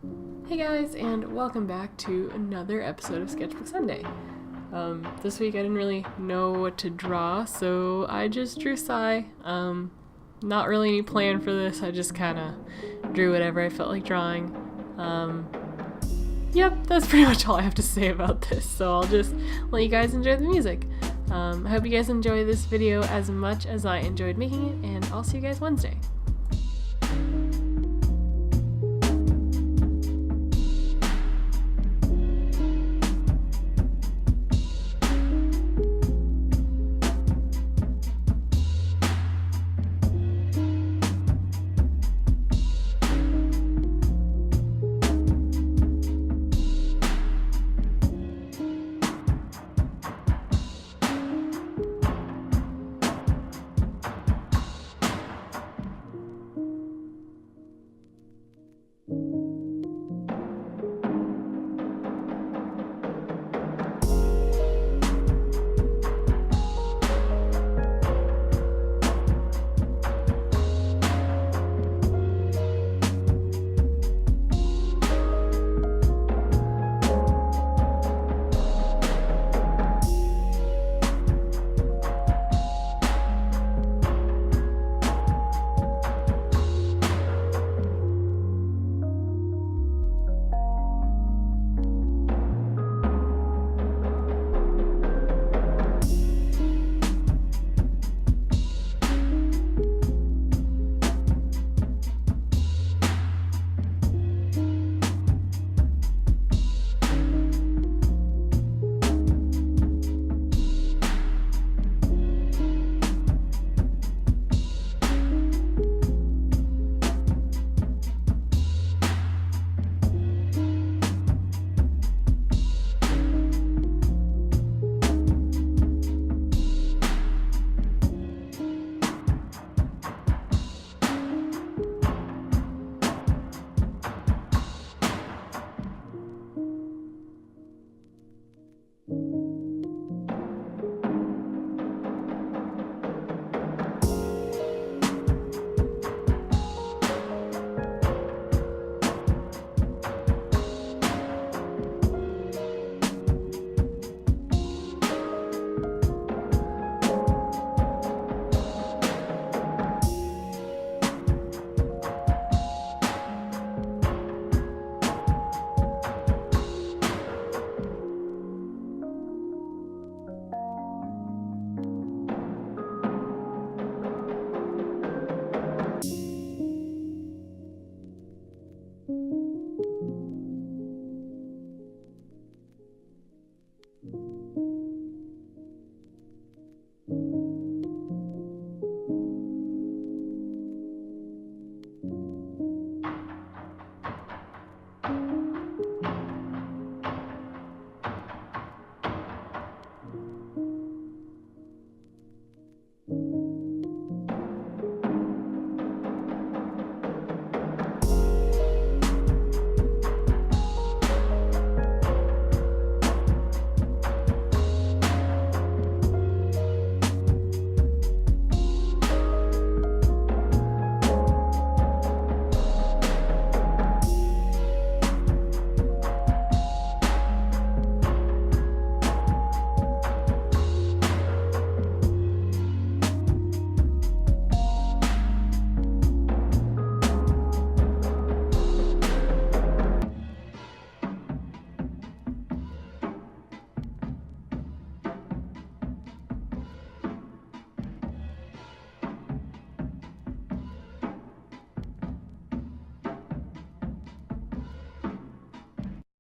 Hey guys, and welcome back to another episode of Sketchbook Sunday. This week I didn't really know what to draw, so I just drew Sai. Not really any plan for this, I just kinda drew whatever I felt like drawing. Yep, that's pretty much all I have to say about this, so I'll just let you guys enjoy the music. I hope you guys enjoy this video as much as I enjoyed making it, and I'll see you guys Wednesday.